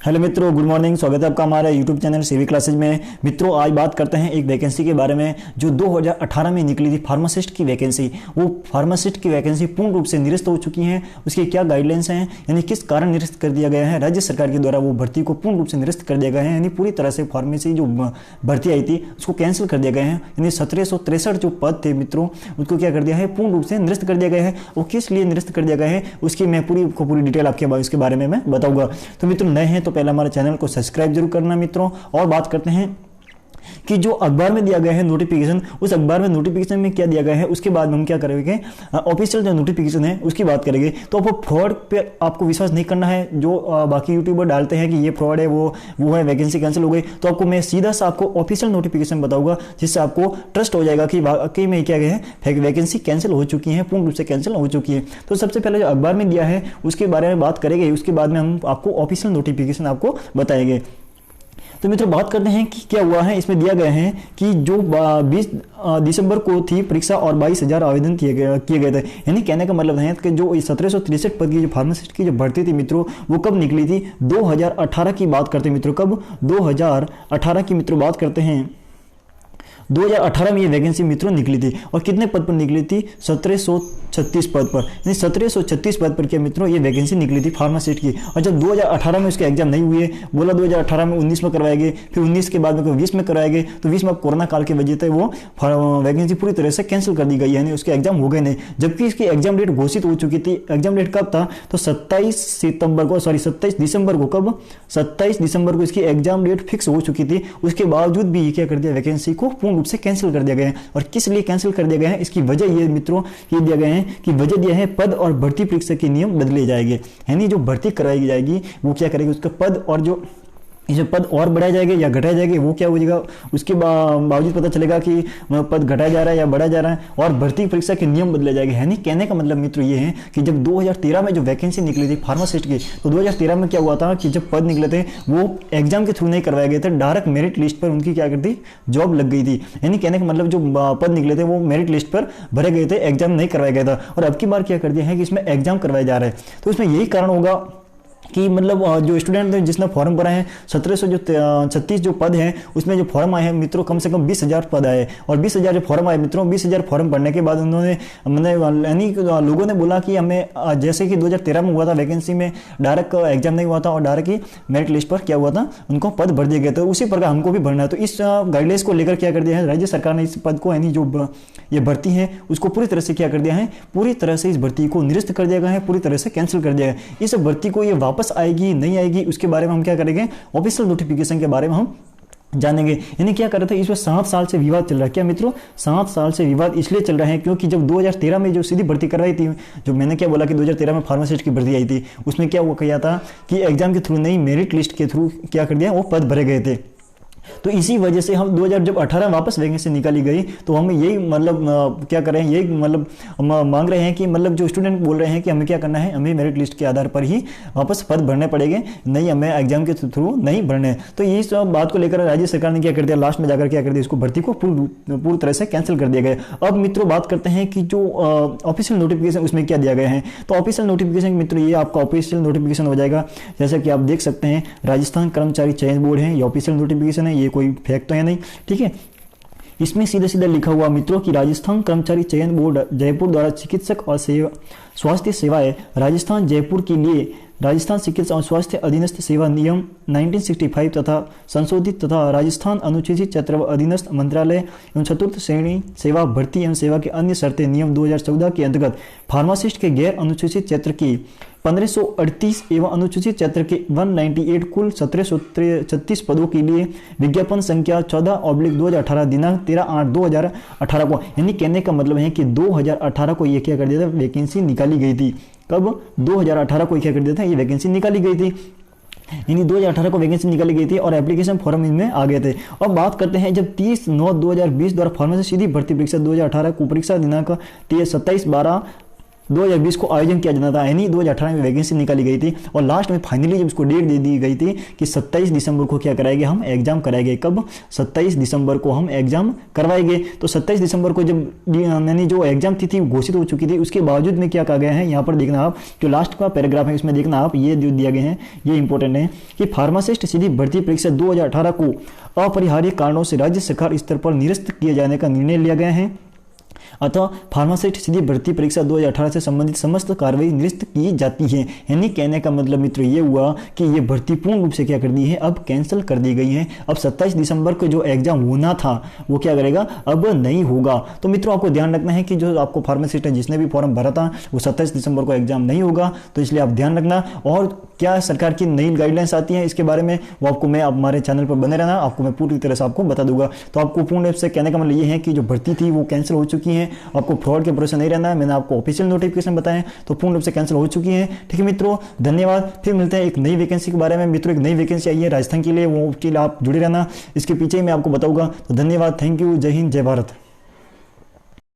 Hello मित्रों, good morning. स्वागत है आपका हमारे यूट्यूब चैनल सीवी क्लासेज में। मित्रों, आज बात करते हैं एक वैकेंसी के बारे में जो 2018 में निकली थी, फार्मासिस्ट की वैकेंसी। वो फार्मासिस्ट की वैकेंसी पूर्ण रूप से निरस्त हो चुकी है। उसके क्या गाइडलाइंस हैं, यानी किस कारण निरस्त कर दिया गया है। राज्य सरकार के द्वारा वो भर्ती को पूर्ण रूप से निरस्त कर दिया गया है, यानी पूरी तरह से फार्मेसी जो भर्ती आई थी उसको कैंसिल कर दिया गया है। यानी 1763 जो पद थे मित्रों, उसको क्या कर दिया है, पूर्ण रूप से निरस्त कर दिया गया है। वो किस लिए निरस्त कर दिया गया है उसकी मैं पूरी डिटेल आपके इसके बारे में मैं बताऊंगा। तो मित्रों, नए हैं तो पहले हमारे चैनल को सब्सक्राइब जरूर करना मित्रों। और बात करते हैं कि जो अखबार में दिया गया है नोटिफिकेशन, उस अखबार में नोटिफिकेशन में क्या दिया गया है, उसके बाद हम क्या करेंगे, ऑफिशियल जो नोटिफिकेशन है उसकी बात करेंगे। तो आपको फ्रॉड पे आपको विश्वास नहीं करना है। जो बाकी यूट्यूबर डालते हैं कि ये फ्रॉड है, वो है, वैकेंसी कैंसिल हो गई, तो आपको मैं सीधा सा आपको ऑफिशियल नोटिफिकेशन बताऊंगा, जिससे आपको ट्रस्ट हो जाएगा कि वाकई में क्या गया है, वैकेंसी कैंसिल हो चुकी है, पूर्ण रूप से कैंसिल हो चुकी है। तो सबसे पहले जो अखबार में दिया है उसके बारे में बात करेंगे, उसके बाद में हम आपको ऑफिशियल नोटिफिकेशन आपको बताएंगे। तो मित्रों, बात करते हैं कि क्या हुआ है। इसमें दिया गया है कि जो 20 दिसंबर को थी परीक्षा और 22,000 आवेदन किए गए थे। यानी कहने का मतलब है कि जो 1763 पद की जो फार्मासिस्ट की जो भर्ती थी मित्रों, वो कब निकली थी, 2018 की बात करते हैं मित्रों। कब, 2018 की मित्रों बात करते हैं। 2018 में ये वैकेंसी मित्रों निकली थी और कितने पद पर निकली थी, 1736 पद पर। यानी 1736 पद पर क्या मित्रों ये वैकेंसी निकली थी फार्मासिस्ट की। और जब 2018 में उसके एग्जाम नहीं हुए, बोला 2018 में 19 में करवाए गए, फिर 19 के बाद में 20 में करवाए गए, तो 20 में कोरोना काल की वजह से वो वैकेंसी पूरी तरह से कैंसिल कर दी गई, यानी उसके एग्जाम हो गए नहीं। जबकि इसकी एग्जाम डेट घोषित हो चुकी थी। एग्जाम डेट कब था, तो 27 दिसंबर को, कब, 27 दिसंबर को इसकी एग्जाम डेट फिक्स हो चुकी थी। उसके बावजूद भी ये क्या कर दिया, वैकेंसी को पूर्ण रूप से कैंसिल कर दिया गया है। और किस लिए कैंसिल कर दिया गया है, इसकी वजह ये मित्रों ये दिया गया है कि वजह दिया है पद और भर्ती परीक्षा के नियम बदले जाएंगे। यानी जो भर्ती कराई जाएगी वो क्या करेगी, उसका पद और जो इसमें पद और बढ़ाए जाएंगे या घटाए जाएंगे, वो क्या हो जाएगा, उसके बावजूद पता चलेगा कि पद घटाया जा रहा है या बढ़ाया जा रहा है, और भर्ती परीक्षा के नियम बदले जाएंगे। यानी कहने का मतलब मित्रों ये है कि जब 2013 में जो वैकेंसी निकली थी फार्मासिस्ट की, तो 2013 में क्या हुआ था कि जब पद निकले थे वो एग्जाम के थ्रू नहीं करवाए गए थे, डायरेक्ट मेरिट लिस्ट पर उनकी क्या करती, जॉब लग गई थी। यानी कहने का मतलब जो पद निकले थे वो मेरिट लिस्ट पर भरे गए थे, एग्जाम नहीं करवाया गया था। और अब की बार क्या कर दिया है कि इसमें एग्जाम करवाए जा रहे हैं। तो इसमें यही कारण होगा कि मतलब जो स्टूडेंट जिसने फॉर्म भरा है, 1736 जो पद हैं उसमें जो फॉर्म आए हैं मित्रों, कम से कम 20,000 पद आए। और 20,000 जो फॉर्म आए मित्रों, 20,000 फॉर्म भरने के बाद उन्होंने यानी लोगों ने बोला कि हमें, जैसे कि 2013 में हुआ था, वैकेंसी में डायरेक्ट एग्जाम नहीं हुआ था और डायरेक्ट ही मेरिट लिस्ट पर क्या हुआ था, उनको पद भर दिए गए थे। उसी प्रकार हमको भी भरना है। तो इस गाइडलाइंस को लेकर क्या कर दिया है राज्य सरकार ने, इस पद को, यानी जो ये भर्ती है उसको पूरी तरह से क्या कर दिया है, पूरी तरह से इस भर्ती को निरस्त कर दिया गया है, पूरी तरह से कैंसिल कर दिया गया है। इस भर्ती को ये वापस आएगी नहीं आएगी उसके बारे में हम क्या करेंगे, ऑफिशियल नोटिफिकेशन के बारे में हम जानेंगे। यानी क्या कर रहे थे, इसमें 7 साल से विवाद चल रहा है। क्या मित्रों, 7 साल से विवाद इसलिए चल रहा है क्योंकि जब 2013 में जो सीधी भर्ती करवाई थी, जो मैंने क्या बोला कि 2013 में फार्मासिस्ट की भर्ती आई थी, उसमें क्या हुआ किया था कि एग्जाम के थ्रू नहीं, मेरिट लिस्ट के थ्रू क्या कर दिया, वो पद भरे गए थे। तो इसी वजह से हम 2018 वापस वैकेंसी निकाली गई, तो हम यही मतलब क्या करें, यही मतलब मांग रहे हैं कि मतलब जो स्टूडेंट बोल रहे हैं कि हमें क्या करना है, हमें मेरिट लिस्ट के आधार पर ही वापस पद भरने पड़ेंगे, नहीं हमें एग्जाम के थ्रू नहीं भरने। तो इस बात को लेकर राज्य सरकार ने क्या कर दिया, लास्ट में जाकर क्या कर दिया, इसको भर्ती को पूरी तरह से कैंसिल कर दिया गया। अब मित्रों बात करते हैं कि जो ऑफिशियल नोटिफिकेशन उसमें क्या दिया गया है। तो ऑफिशियल नोटिफिकेशन मित्रों ये आपका ऑफिशियल नोटिफिकेशन हो जाएगा। जैसा कि आप देख सकते हैं, राजस्थान कर्मचारी चयन बोर्ड है, ये ऑफिशियल नोटिफिकेशन है, ये कोई फेक तो है नहीं, ठीक है। इसमें सीधे सीधे लिखा हुआ मित्रों कि राजस्थान कर्मचारी चयन बोर्ड जयपुर द्वारा चिकित्सक और स्वास्थ्य सेवाएं राजस्थान जयपुर के लिए राजस्थान चिकित्सा और स्वास्थ्य अधीनस्थ सेवा नियम 1965 तथा संशोधित तथा राजस्थान अनुसूचित क्षेत्र व अधीनस्थ मंत्रालय एवं चतुर्थ श्रेणी सेवा भर्ती एवं सेवा के अन्य शर्तें नियम 2014 के अंतर्गत फार्मासिस्ट के गैर अनुसूचित क्षेत्र की 1538 एवं अनुसूचित क्षेत्र के 198 कुल 1736 पदों के लिए विज्ञापन संख्या 14/2018 दिनांक 13/8/2018 को, यानी कहने का मतलब है कि 2018 को ये क्या कर दिया था, वैकेंसी निकाली गई थी। कब, 2018 को क्या कर दिया था, ये वैकेंसी निकाली गई थी। यानी 2018 को वैकेंसी निकाली गई थी और एप्लीकेशन फॉर्म इनमें आ गए थे। अब बात करते हैं जब 30/9/2020 द्वारा फार्मेसी सीधी भर्ती परीक्षा 2018 को परीक्षा दिनांक 27/12 2020 को आयोजन किया जाना था, यानी 2018 में वैकेंसी निकाली गई थी और लास्ट में फाइनली जब इसको डेट दे दी गई थी कि 27 दिसंबर को क्या कराएंगे, हम एग्जाम कराएंगे। कब? 27 दिसंबर को हम एग्जाम करवाएंगे। तो 27 दिसंबर को जब यानी जो एग्जाम थी घोषित हो चुकी थी, उसके बावजूद में क्या कहा गया है, यहाँ पर देखना आप, जो लास्ट का पैराग्राफ है इसमें देखना आप, ये जो दिया गए हैं ये इंपॉर्टेंट है कि फार्मासिस्ट सीधी भर्ती परीक्षा 2018 को अपरिहार्य कारणों से राज्य सरकार स्तर पर निरस्त किए जाने का निर्णय लिया गया है। अतः फार्मासिस्ट सीधी भर्ती परीक्षा 2018 से संबंधित समस्त कार्रवाई निरस्त की जाती है। यानी कहने का मतलब मित्रों ये हुआ कि ये भर्ती पूर्ण रूप से क्या कर दी है, अब कैंसिल कर दी गई है। अब 27 दिसंबर को जो एग्जाम होना था वो क्या करेगा, अब नहीं होगा। तो मित्रों आपको ध्यान रखना है कि जो आपको फार्मासिस्ट है जिसने भी फॉर्म भरा था वो 27 दिसंबर को एग्जाम नहीं होगा, तो इसलिए आप ध्यान रखना। और क्या सरकार की नई गाइडलाइंस आती हैं इसके बारे में वो आपको मैं हमारे चैनल पर बने रहना, आपको मैं पूरी तरह से आपको बता दूंगा। तो आपको पूर्ण रूप से कहने का मतलब ये है कि जो भर्ती थी वो कैंसिल हो चुकी है, आपको फ्रॉड के भरोसे नहीं रहना है। मैंने आपको ऑफिशियल नोटिफिकेशन बताएं तो पूर्ण रूप से कैंसिल हो चुकी है। ठीक है मित्रों, धन्यवाद। फिर मिलते हैं एक नई वैकेंसी के बारे में। मित्रों एक नई वैकेंसी आई है राजस्थान के लिए, वो के लिए आप जुड़े रहना, इसके पीछे ही मैं आपको बताऊंगा। तो धन्यवाद, थैंक यू, जय हिंद, जय भारत।